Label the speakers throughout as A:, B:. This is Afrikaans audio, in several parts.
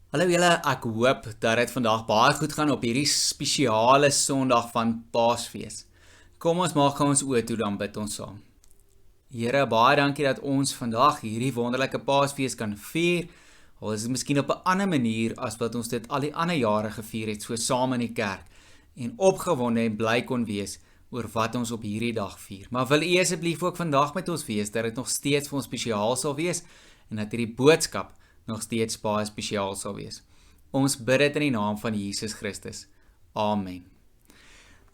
A: Hallo julle, ek hoop dat dit vandag baie goed gaan op hierdie spesiale Sondag van Paasfees. Kom ons maak ons oë toe, dan bid ons saam. Here, baie dankie dat ons vandag hierdie wonderlike Paasfees kan vier. Al is dit miskien op 'n ander manier as wat ons dit al die ander jare gevier het, so saam in die kerk en opgewonde en bly kon wees oor wat ons op hierdie dag vier. Maar wil U asseblief ook vandag met ons wees, dat dit nog steeds vir ons spesiaal sal wees en dat hierdie boodskap nog steeds baie spesiaal sal wees. Ons bid dit in die naam van Jesus Christus. Amen.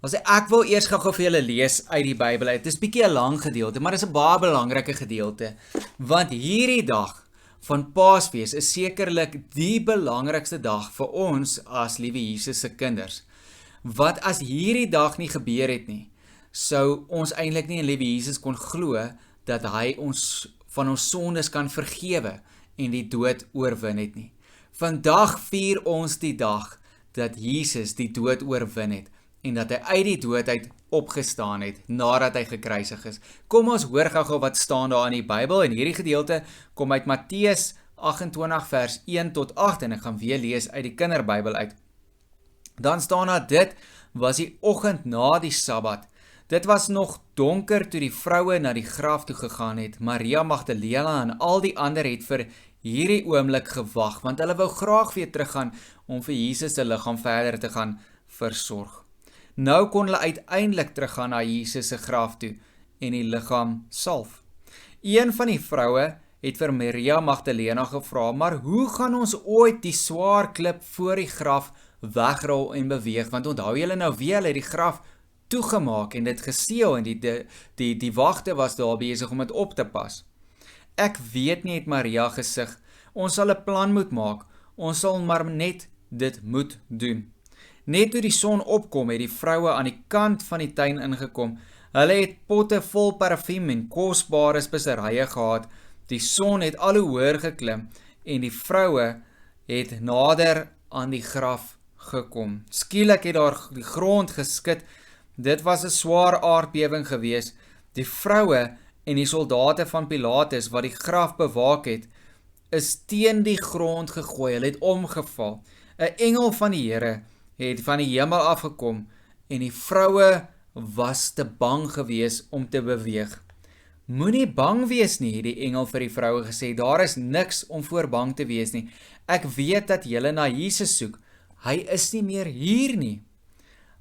A: Ek wil eers gou vir julle lees uit die Bybel uit. Dit is bietjie 'n lang gedeelte, maar dit is 'n baie belangrike gedeelte, want hierdie dag van Paasfees is sekerlik die belangrikste dag vir ons as liewe Jesus se kinders. Wat as hierdie dag nie gebeur het nie, sou ons eintlik nie in liewe Jesus kon glo dat hy ons van ons sondes kan vergewe en die dood oorwin het nie. Vandag vier ons die dag dat Jesus die dood oorwin het en dat hy uit die dood uit opgestaan het nadat hy gekruisig is. Kom ons hoor gou wat staan daar in die Bybel, en hierdie gedeelte kom uit Matteus 28 vers 1 tot 8 en ek gaan weer lees uit die kinderbybel uit. Dan staan daar: dit was die oggend na die Sabbat. Dit was nog donker toe die vroue na die graf toe gegaan het. Maria Magdalena en al die ander het vir hierdie oomblik gewag, want hulle wou graag weer teruggaan om vir Jesus se liggaam verder te gaan versorg. Nou kon hulle uiteindelik teruggaan na Jesus se graf toe en die liggaam salf. Een van die vroue het vir Maria Magdalena gevra: maar hoe gaan ons ooit die swaar klip voor die graf wegrol en beweeg? Want onthou julle nou weer, hulle het die graf toegemaak en dit geseël en die wagte was daar besig om dit op te pas. Ek weet nie, het Maria gesig, ons sal 'n plan moet maak, ons sal maar net dit moet doen. Net toe die son opkom, het die vroue aan die kant van die tuin ingekom. Hulle het potte vol parfuum en kosbare speserye gehad. Die son het al hoe hoër geklim en die vroue het nader aan die graf gekom. Skielik het daar die grond geskit. Dit was 'n swaar aardbewing gewees. Die vroue en die soldate van Pilatus wat die graf bewaak het, is teen die grond gegooi. Hulle het omgeval. 'n Engel van die Here het van die hemel afgekom en die vroue was te bang gewees om te beweeg. Moenie bang wees nie, het die engel vir die vroue gesê. Daar is niks om voor bang te wees nie. Ek weet dat julle na Jesus soek. Hy is nie meer hier nie.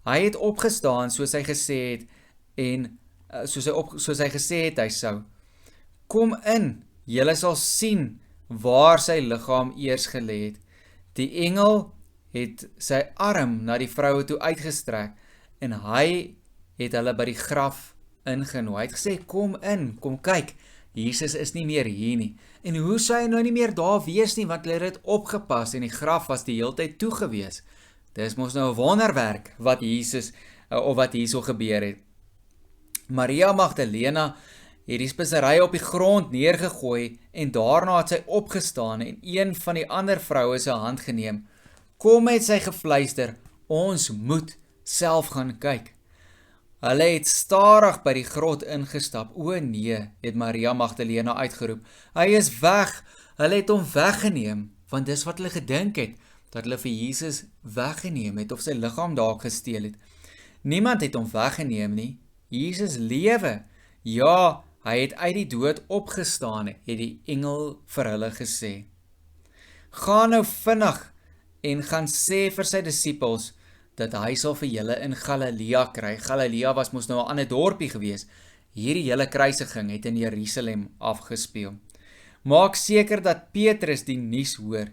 A: Hy het opgestaan soos hy gesê het en soos hy gesê het hy sou. Kom in, julle sal sien waar sy liggaam eers gelê het. Die engel het sy arm na die vroue toe uitgestrek en hy het hulle by die graf ingenooi. Hy het gesê: kom in, kom kyk, Jesus is nie meer hier nie. En hoe sou hy nou nie meer daar wees nie, want hulle het dit opgepas en die graf was die hele tyd toe gewees. Dis mos nou 'n wonderwerk wat wat hierso gebeur het. Maria Magdalena het die speserye op die grond neergegooi en daarna het sy opgestaan en een van die ander vroue se hand geneem. Kom, het sy gefluister, ons moet self gaan kyk. Hulle het stadig by die grot ingestap. O nee, het Maria Magdalena uitgeroep. Hy is weg. Hulle het hom weggeneem, want dis wat hulle gedink het, dat hulle vir Jesus weggeneem het of sy liggaam daar gesteel het. Niemand het hom weggeneem nie. Jesus lewe. Ja, hy het uit die dood opgestaan, het die engel vir hulle gesê. Gaan nou vinnig en gaan sê vir sy disippels dat hy sal vir julle in Galilea kry. Galilea was mos nou 'n ander dorpie gewees. Hierdie hele kruisiging het in Jerusalem afgespeel. Maak seker dat Petrus die nuus hoor.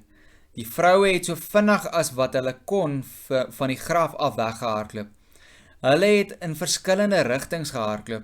A: Die vroue het so vinnig as wat hulle kon van die graf af weggehardloop. Hulle het in verskillende rigtings gehardloop.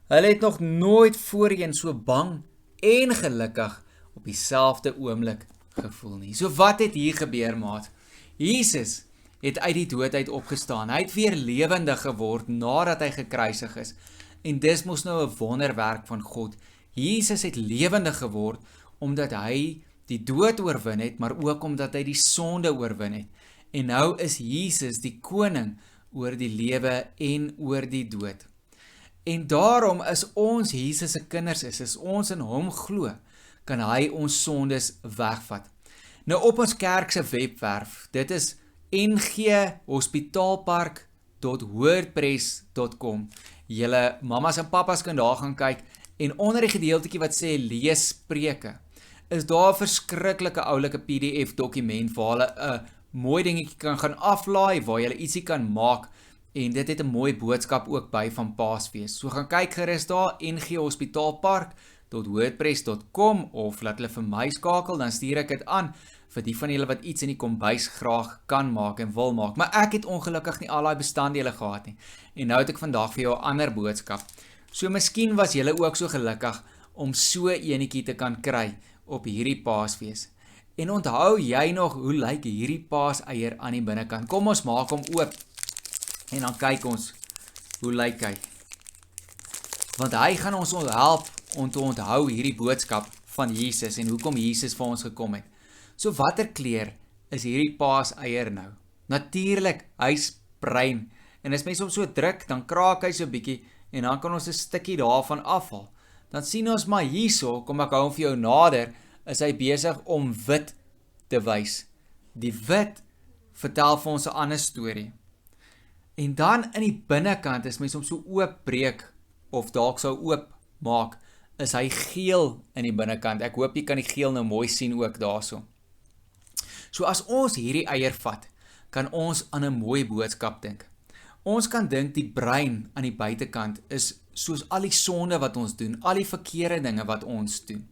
A: Hulle het nog nooit voorheen so bang en gelukkig op dieselfde oomblik gevoel nie. So wat het hier gebeur, maat? Jesus het uit die dood uit opgestaan. Hy het weer lewendig geword nadat hy gekruisig is. En dis mos nou 'n wonderwerk van God. Jesus het lewendig geword omdat hy die dood oorwin het, maar ook omdat hy die sonde oorwin het. En nou is Jesus die koning oor die lewe en oor die dood. En daarom is ons Jesus se kinders, is ons in hom glo, kan hy ons sondes wegvat. Nou op ons kerk se webwerf, dit is nghospitaalpark.wordpress.com. Julle mamas en papas kan daar gaan kyk en onder die gedeeltjie wat sê lees preke, is daar 'n verskriklike oulike PDF dokument waar hulle 'n mooi dingetjie kan gaan aflaai, waar jy ietsie kan maak en dit het 'n mooi boodskap ook by van Paasfees. So gaan kyk gerus daar nghospitaalpark.wordpress.com of laat hulle vir my skakel, dan stuur ek dit aan vir die van julle wat iets in die kombuis graag kan maak en wil maak. Maar ek het ongelukkig nie al daai bestanddele gehad nie. En nou het ek vandag vir jou 'n ander boodskap. So miskien was julle ook so gelukkig om so enetjie te kan kry op hierdie Paasfees. En onthou jy nog hoe lyk hierdie paaseier aan die binnekant? Kom ons maak hom oop en dan kyk ons hoe lyk hy. Want hy gaan ons help om te onthou hierdie boodskap van Jesus en hoekom Jesus vir ons gekom het. So watter kleur is hierdie paaseier nou? Natuurlik, hy's bruin. En as mens hom so druk, dan kraak hy so bietjie en dan kan ons 'n stukkie daarvan afhaal. Dan sien ons maar hierso, kom ek hou hom vir jou nader, is hy besig om wit te wys. Die wit vertel vir ons 'n ander storie. En dan in die binnekant, as mens hom so oopbreek of dalk sou oop maak, is hy geel in die binnekant. Ek hoop jy kan die geel nou mooi sien ook daarso. So as ons hierdie eier vat, kan ons aan 'n mooi boodskap dink. Ons kan dink die brein aan die buitekant is soos al die sonde wat ons doen, al die verkeerde dinge wat ons doen.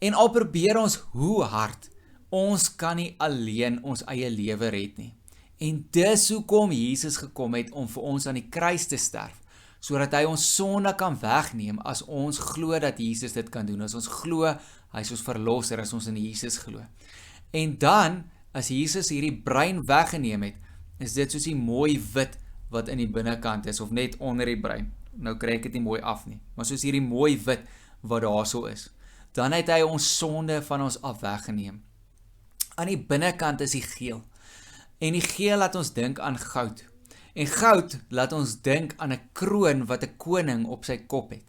A: En al probeer ons hoe hard, ons kan nie alleen ons eie lewe red nie. En dis hoekom Jesus gekom het om vir ons aan die kruis te sterf, sodat hy ons sonde kan wegneem as ons glo dat Jesus dit kan doen, as ons glo hy is ons verlosser, as ons in Jesus glo. En dan, as Jesus hierdie brein weggeneem het, is dit soos die mooi wit wat in die binnekant is, of net onder die brein. Nou kry ek dit nie mooi af nie, maar soos hierdie mooi wit wat daar so is. Dan het hy ons sonde van ons af weggeneem. Aan die binnekant is die geel. En die geel laat ons dink aan goud. En goud laat ons dink aan 'n kroon wat 'n koning op sy kop het.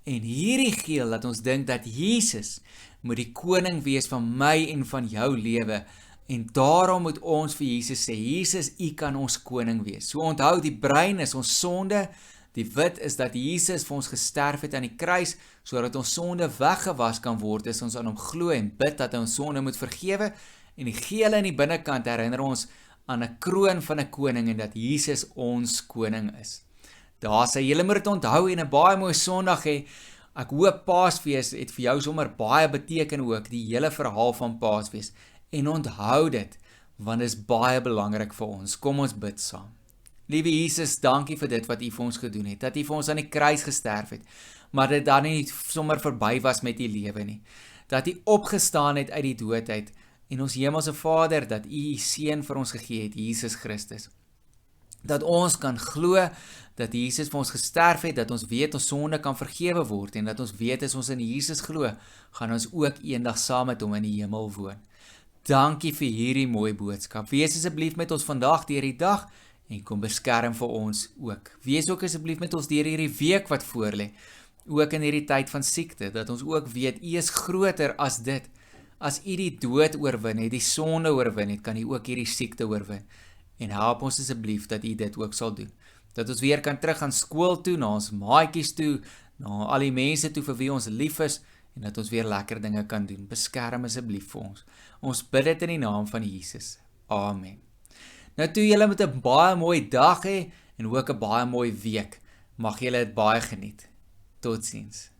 A: En hierdie geel laat ons dink dat Jesus moet die koning wees van my en van jou lewe. En daarom moet ons vir Jesus sê, Jesus, U kan ons koning wees. So onthou, die bruin is ons sonde, die wit is dat Jesus vir ons gesterf het aan die kruis, sodat ons sonde weggewas kan word, as ons aan hom glo en bid dat hy ons sonde moet vergewe. En die gele in die binnekant herinner ons aan 'n kroon van 'n koning en dat Jesus ons koning is. Daar sê, julle moet dit onthou en 'n baie mooi Sondag hê. Ek hoop Paasfees het vir jou sommer baie beteken ook, die hele verhaal van Paasfees. En onthou dit, want dit is baie belangrik vir ons. Kom ons bid saam. Liewe Jesus, dankie vir dit wat U vir ons gedoen het, dat U vir ons aan die kruis gesterf het, maar dit dan nie sommer verby was met U lewe nie. Dat U opgestaan het uit die dood uit, en ons hemelse Vader, dat U U seun vir ons gegee het, Jesus Christus. Dat ons kan glo, dat Jesus vir ons gesterf het, dat ons weet ons sonde kan vergewe word, en dat ons weet as ons in Jesus glo, gaan ons ook eendag saam met hom in die hemel woon. Dankie vir hierdie mooi boodskap. Wees asseblief met ons vandag deur die dag, en kom beskerm vir ons ook. Wees ook asseblief met ons deur hierdie week wat voorlê, ook in hierdie tyd van siekte, dat ons ook weet, U is groter as dit. As U die dood oorwin het, die sonde oorwin het, kan U ook hierdie siekte oorwin. En help ons asseblief dat U dit ook sal doen. Dat ons weer kan terug aan skool toe, na ons maatjies toe, na al die mense toe vir wie ons lief is, en dat ons weer lekker dinge kan doen. Beskerm asseblief vir ons. Ons bid dit in die naam van Jesus. Amen. Nou toe julle met 'n baie mooi dag hê, en ook 'n baie mooi week. Mag julle dit baie geniet. Totsiens.